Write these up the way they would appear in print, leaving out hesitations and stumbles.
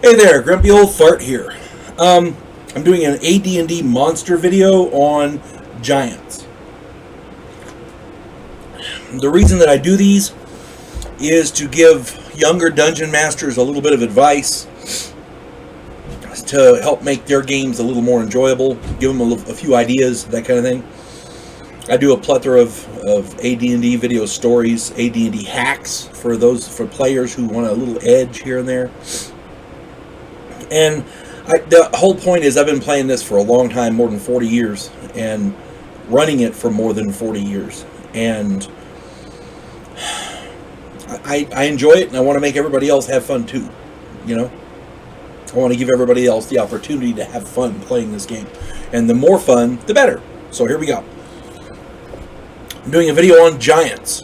Hey there, Grumpy Old Fart here. I'm doing an AD&D monster video on giants. The reason that I do these is to give younger dungeon masters a little bit of advice to help make their games a little more enjoyable, give them a few ideas, that kind of thing. I do a plethora of AD&D video stories, AD&D hacks for players who want a little edge here and there. And the whole point is I've been playing this for a long time, more than 40 years, and running it for more than 40 years. And I enjoy it, and I want to make everybody else have fun too, you know? I want to give everybody else the opportunity to have fun playing this game. And the more fun, the better. So here we go. I'm doing a video on giants.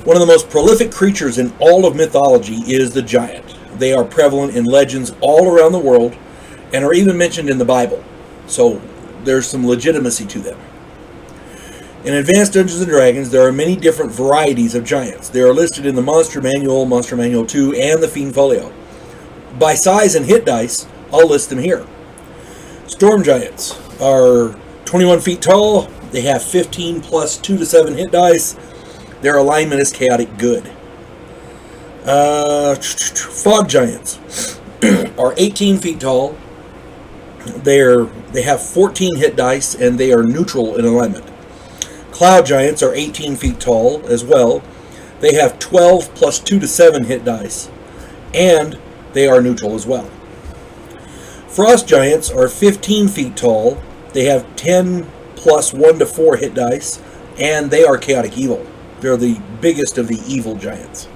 One of the most prolific creatures in all of mythology is the giant. They are prevalent in legends all around the world and are even mentioned in the Bible. So there's some legitimacy to them. In Advanced Dungeons & Dragons, there are many different varieties of giants. They are listed in the Monster Manual, Monster Manual 2, and the Fiend Folio. By size and hit dice, I'll list them here. Storm giants are 21 feet tall. They have 15 plus 2 to 7 hit dice. Their alignment is chaotic good. Fog giants are 18 feet tall. They have 14 hit dice, and they are neutral in alignment. Cloud giants are 18 feet tall as well. They have 12 plus 2 to 7 hit dice, and they are neutral as well. Frost giants are 15 feet tall. They have 10 plus 1 to 4 hit dice, and they are chaotic evil. They're the biggest of the evil giants.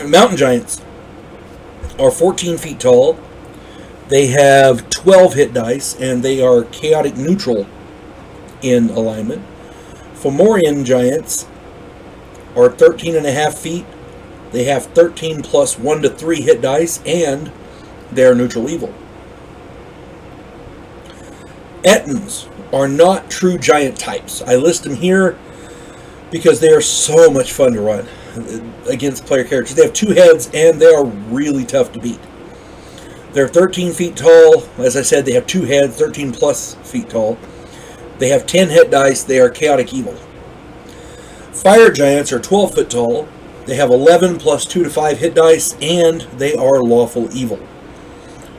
Mountain giants are 14 feet tall. They have 12 hit dice, and they are chaotic neutral in alignment. Fomorian giants are 13 and a half feet. They have 13 plus 1 to 3 hit dice, and they are neutral evil. Ettins are not true giant types. I list them here because they are so much fun to run against player characters. They have 2 heads, and they are really tough to beat. They're 13 feet tall. As I said, they have 2 heads, 13 plus feet tall. They have 10 hit dice. They are chaotic evil. Fire giants are 12 foot tall. They have 11 plus 2 to 5 hit dice, and they are lawful evil.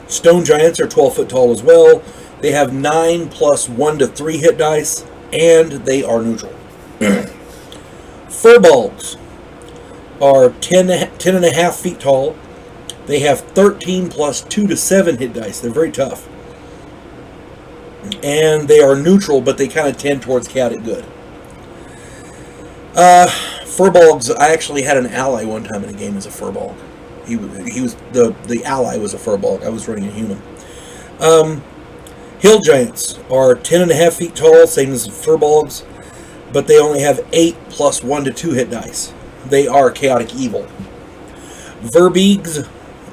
Stone giants are 12 foot tall as well. They have 9 plus 1 to 3 hit dice, and they are neutral. Furbolgs are 10 and a half feet tall. They have 13 plus 2 to 7 hit dice. They're very tough. And they are neutral, but they kind of tend towards chaotic good. Furbolgs, I actually had an ally one time in a game as a Furbolg. He was the ally was a Furbolg. I was running a human. Hill giants are 10 and a half feet tall, same as Furbolgs, but they only have 8 plus 1 to 2 hit dice. They are chaotic evil. Verbeegs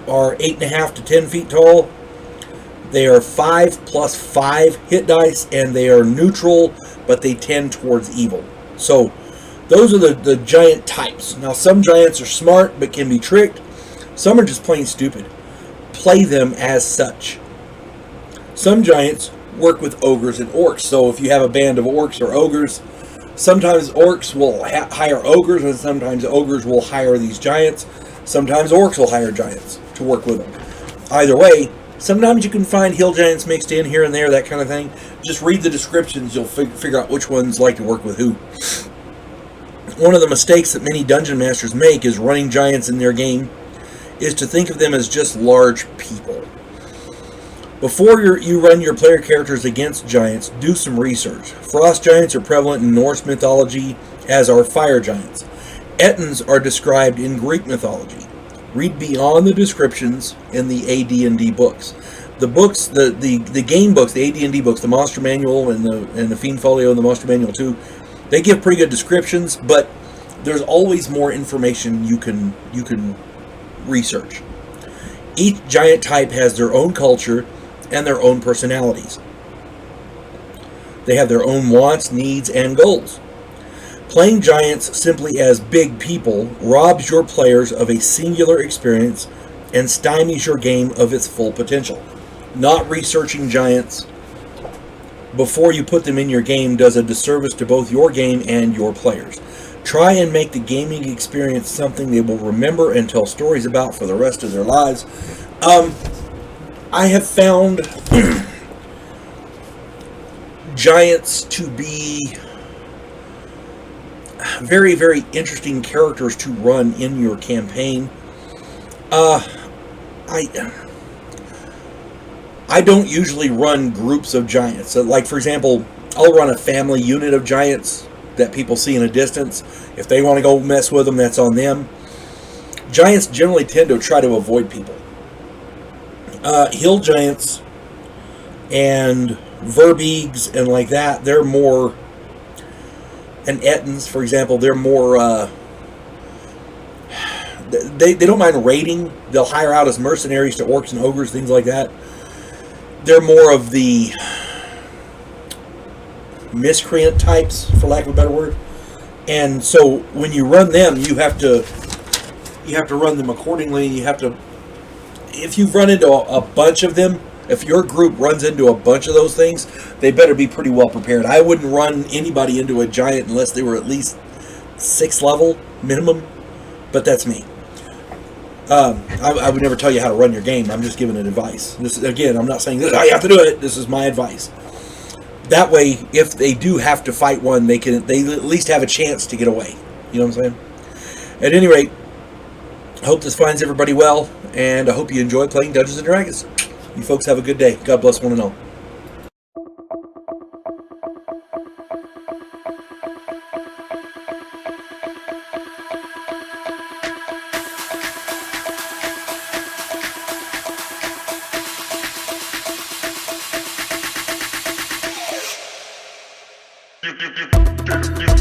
are 8.5 to 10 feet tall. They are 5 plus 5 hit dice, and they are neutral, but they tend towards evil. So those are the giant types. Now, some giants are smart but can be tricked. Some are just plain stupid. Play them as such. Some giants work with ogres and orcs. So if you have a band of orcs or ogres, sometimes orcs will hire ogres, and sometimes ogres will hire these giants. Sometimes orcs will hire giants to work with them. Either way, sometimes you can find hill giants mixed in here and there, that kind of thing. Just read the descriptions. You'll figure out which ones like to work with who. One of the mistakes that many dungeon masters make is running giants in their game is to think of them as just large people. Before you run your player characters against giants, do some research. Frost giants are prevalent in Norse mythology, as are fire giants. Ettins are described in Greek mythology. Read beyond the descriptions in the AD&D books. The books, the game books, the AD&D books, the Monster Manual and the Fiend Folio and the Monster Manual 2, they give pretty good descriptions, but there's always more information you can research. Each giant type has their own culture and their own personalities. They have their own wants, needs, and goals. Playing giants simply as big people robs your players of a singular experience and stymies your game of its full potential. Not researching giants before you put them in your game does a disservice to both your game and your players. Try and make the gaming experience something they will remember and tell stories about for the rest of their lives. I have found giants to be very, very interesting characters to run in your campaign. I don't usually run groups of giants. So, like, for example, I'll run a family unit of giants that people see in a distance. If they want to go mess with them, that's on them. Giants generally tend to try to avoid people. Hill giants and verbeegs and like that, they're more... And Ettins, for example, they're more... They don't mind raiding. They'll hire out as mercenaries to orcs and ogres, things like that. They're more of the miscreant types, for lack of a better word. And so when you run them, you have to run them accordingly. You have to, if you run into a bunch of them, if your group runs into a bunch of those things, they better be pretty well prepared. I wouldn't run anybody into a giant unless they were at least 6th level minimum, but that's me. I would never tell you how to run your game. I'm just giving it advice. This is, again, I'm not saying this is how you have to do it. This is my advice. That way, if they do have to fight one, they at least have a chance to get away. You know what I'm saying? At any rate, I hope this finds everybody well, and I hope you enjoy playing Dungeons and Dragons. You folks have a good day. God bless one and all. You